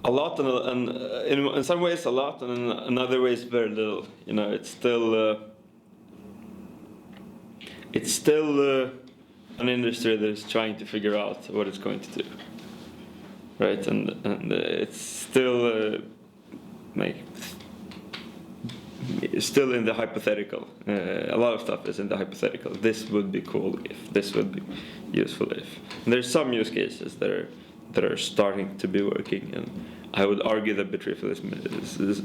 A lot, and in some ways a lot, and in other ways very little. You know, it's still an industry that is trying to figure out what it's going to do, right? And it's still still in the hypothetical. A lot of stuff is in the hypothetical. This would be cool if. This would be useful if. And there's some use cases that are starting to be working, and I would argue that BitRefill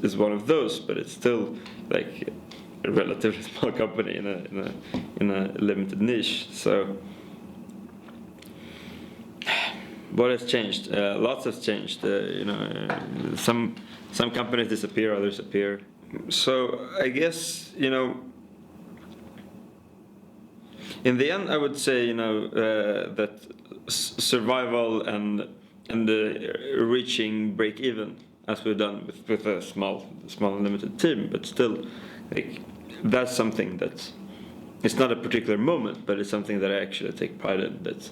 is one of those, but it's still like a relatively small company in a limited niche. So what has changed? Lots has changed. Some companies disappear, others appear. So I guess, in the end, I would say, that survival and reaching break even, as we've done with a small and limited team, but still, like, that's something that it's not a particular moment, but it's something that I actually take pride in. That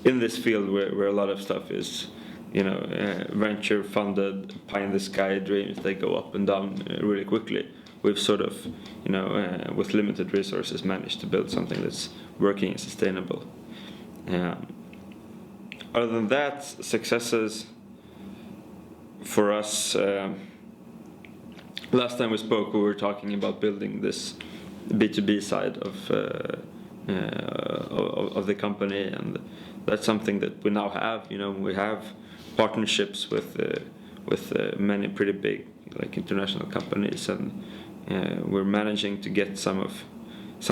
in this field where a lot of stuff is venture funded, pie in the sky dreams, they go up and down really quickly. We've sort of, with limited resources, managed to build something that's working and sustainable. Other than that, successes for us. Last time we spoke, we were talking about building this B2B side of the company, and that's something that we now have. We have partnerships with many pretty big, like, international companies, and we're managing to get some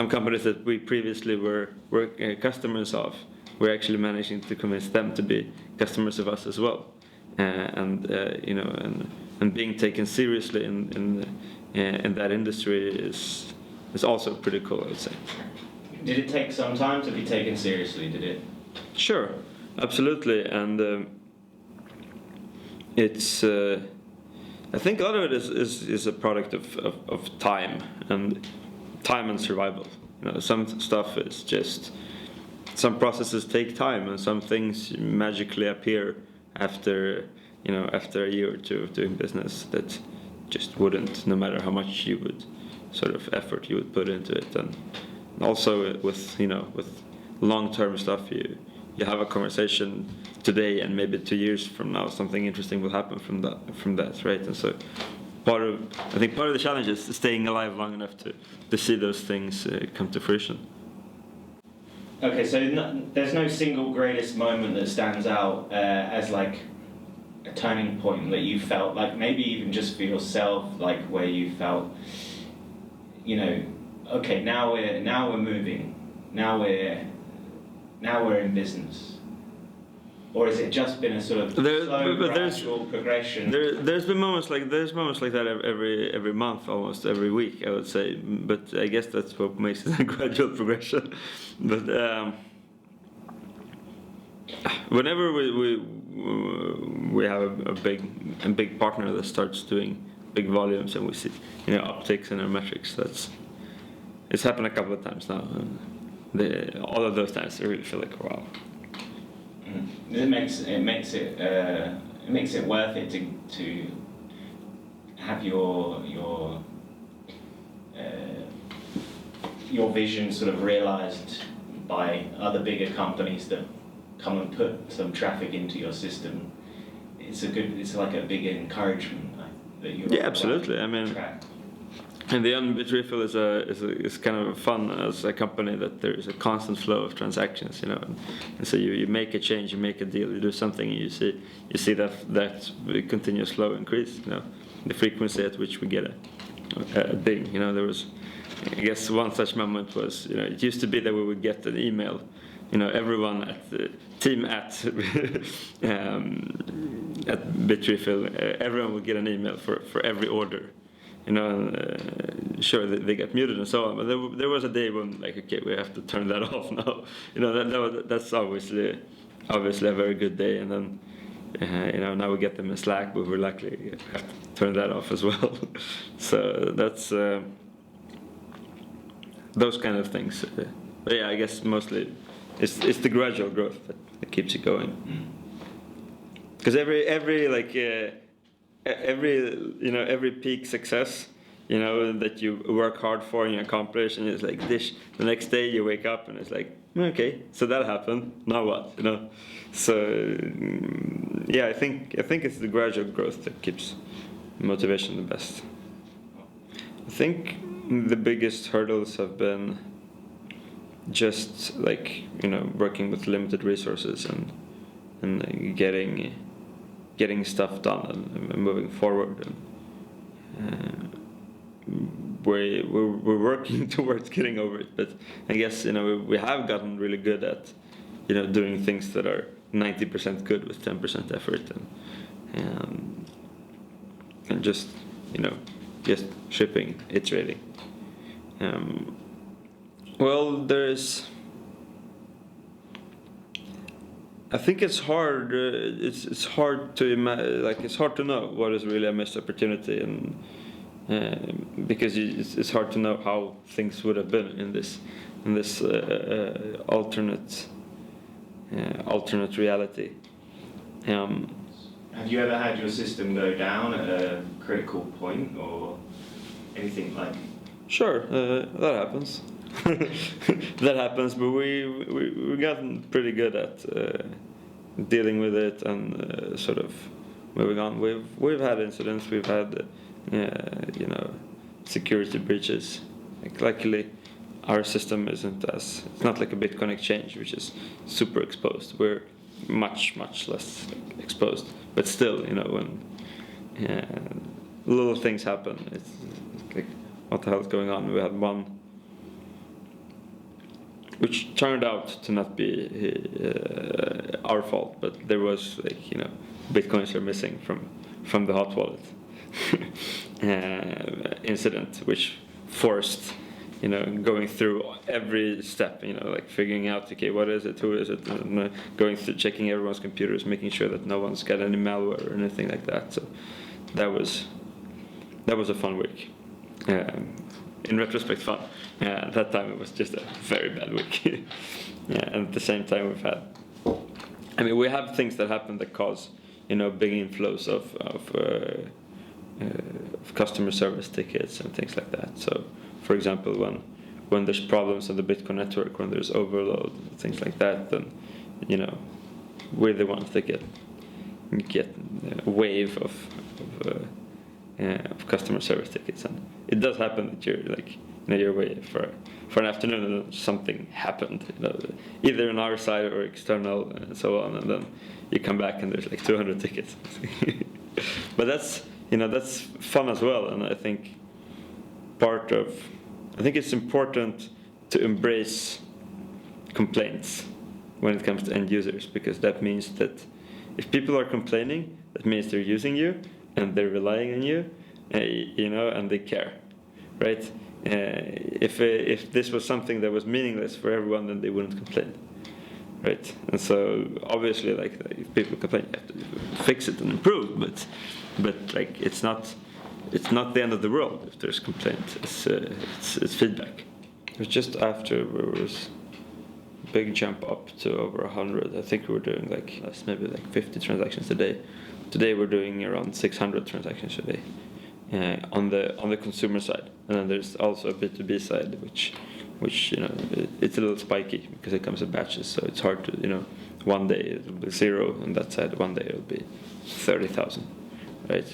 companies that we previously were customers of. We're actually managing to convince them to be customers of us as well, and being taken seriously in that industry is also pretty cool, I would say. Did it take some time to be taken seriously? Did it? Sure, absolutely, and it's. I think a lot of it is a product of time and survival. Some stuff is just. Some processes take time, and some things magically appear after a year or two of doing business that just wouldn't, no matter how much you would sort of effort you would put into it. And also with long-term stuff, you have a conversation today, and maybe 2 years from now something interesting will happen from that, right? And so I think part of the challenge is staying alive long enough to see those things come to fruition. Okay, so there's no single greatest moment that stands out as like a turning point that you felt, like maybe even just for yourself, like where you felt, okay, now we're moving, now we're in business. Or has it just been a sort of slow, gradual progression? There's moments like that every month, almost every week, I would say. But I guess that's what makes it a gradual progression. But whenever we have a big partner that starts doing big volumes, and we see upticks in our metrics, it's happened a couple of times now. And all of those times, I really feel like, wow. It makes it worth it to have your vision sort of realized by other bigger companies that come and put some traffic into your system. It's like a big encouragement that you're absolutely. I mean, track. In the end, BitRefill is kind of fun as a company, that there is a constant flow of transactions, and so you make a change, you make a deal, you do something, and you see that continuous flow increase. The frequency at which we get a ding. There was, I guess, one such moment was, it used to be that we would get an email. Everyone at the team at BitRefill, everyone would get an email for every order. Sure, they got muted and so on, but there was a day when, like, okay, we have to turn that off now. That's obviously a very good day, and then now we get them in Slack, but we're likely have to turn that off as well. So that's those kind of things. But yeah, I guess mostly it's the gradual growth that keeps it going. Because every peak success, that you work hard for and you accomplish, and it's like this. The next day you wake up and it's like, okay, so that happened. Now what? So yeah, I think it's the gradual growth that keeps motivation the best. I think the biggest hurdles have been just working with limited resources and getting stuff done and moving forward. We're working towards getting over it, but I guess we have gotten really good at doing things that are 90% good with 10% effort and just shipping, iterating. Well, I think it's hard. It's hard to it's hard to know what is really a missed opportunity, and because it's hard to know how things would have been in this alternate reality. Have you ever had your system go down at a critical point or anything like? Sure, that happens. That happens, but we've gotten pretty good at dealing with it and sort of moving on. We've had incidents. We've had security breaches. Luckily, our system isn't it's not like a Bitcoin exchange, which is super exposed. We're much less exposed, but still, when little things happen, it's like, what the hell is going on? We had one which turned out to not be our fault, but there was Bitcoins are missing from the hot wallet incident, which forced going through every step, figuring out, okay, what is it, who is it, and going through checking everyone's computers, making sure that no one's got any malware or anything like that. So that was a fun week. In retrospect, fun. At that time, it was just a very bad week. And at the same time, we have things that happen that cause big inflows of customer service tickets and things like that. So, for example, when there's problems on the Bitcoin network, when there's overload, things like that, then we're the ones that get a wave of customer service tickets, and it does happen that you're away for an afternoon and then something happened, either on our side or external and so on, and then you come back and there's 200 tickets. But that's fun as well, and I think it's important to embrace complaints when it comes to end users, because that means that if people are complaining, that means they're using you and they're relying on you, and they care, right? If this was something that was meaningless for everyone, then they wouldn't complain, right? And so obviously, if people complain, you have to fix it and improve. But it's not the end of the world if there's complaint. It's feedback. It was just after there was a big jump up to over 100. I think we were doing maybe 50 transactions a day. Today we're doing around 600 transactions a day. On the consumer side, and then there's also a B2B side, which it's a little spiky because it comes in batches, so it's hard to one day it'll be 0 on that side, one day it'll be 30,000, right?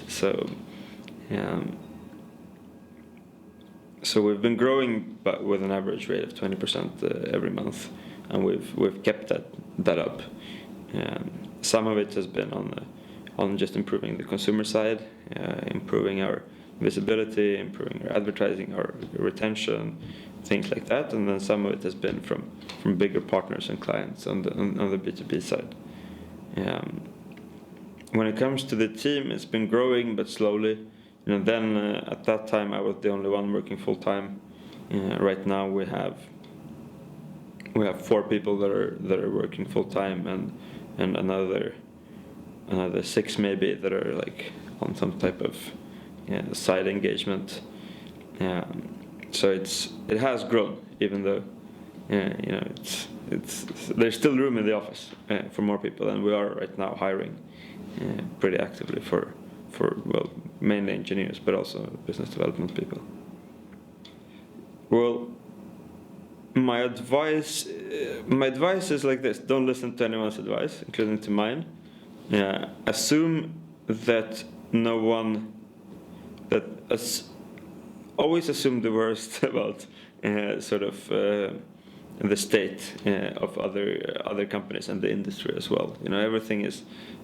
So we've been growing, but with an average rate of 20% every month, and we've kept that up. Some of it has been on just improving the consumer side, improving our visibility, improving our advertising, our retention, things like that, and then some of it has been from bigger partners and clients on the B2B side. When it comes to the team, it's been growing but slowly. Then at that time I was the only one working full time. Right now we have 4 people that are working full time, and another 6 maybe that are on some type of side engagement. So it has grown, even though there's still room in the office for more people, and we are right now hiring pretty actively for well, mainly engineers, but also business development people. Well, my advice is like this: don't listen to anyone's advice, including to mine. Assume that no one always assume the worst about the state of other companies and the industry as well.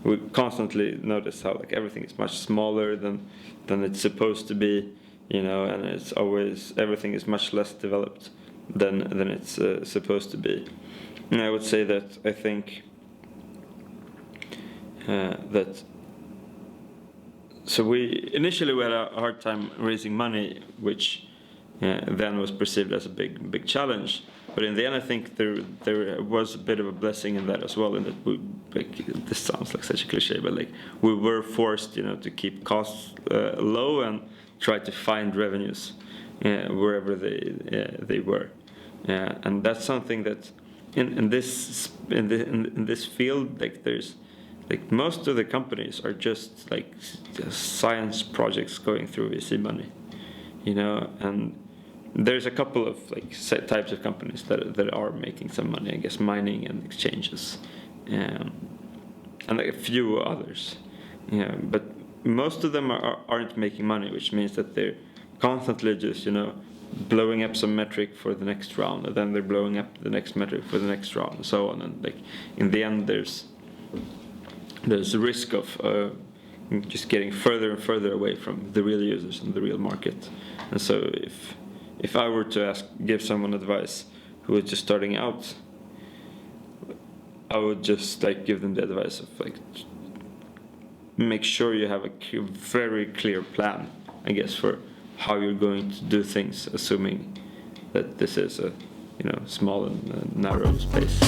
We constantly notice how like everything is much smaller than it's supposed to be, and it's always everything is much less developed than it's supposed to be. And I would say that I think that. So we initially had a hard time raising money, which then was perceived as a big challenge. But in the end, I think there was a bit of a blessing in that as well. In that this sounds like such a cliche, but like we were forced, to keep costs low and try to find revenues wherever they were. And that's something that in this field, like there's. Like most of the companies are just like science projects going through VC money, and there's a couple of like types of companies that are making some money. I guess mining and exchanges, and like a few others, but most of them aren't making money, which means that they're constantly just blowing up some metric for the next round, and then they're blowing up the next metric for the next round, and so on. And like in the end, there's a risk of just getting further and further away from the real users and the real market. And so if I were to give someone advice who is just starting out, I would just like give them the advice of like make sure you have a very clear plan, I guess, for how you're going to do things, assuming that this is a small and narrow space.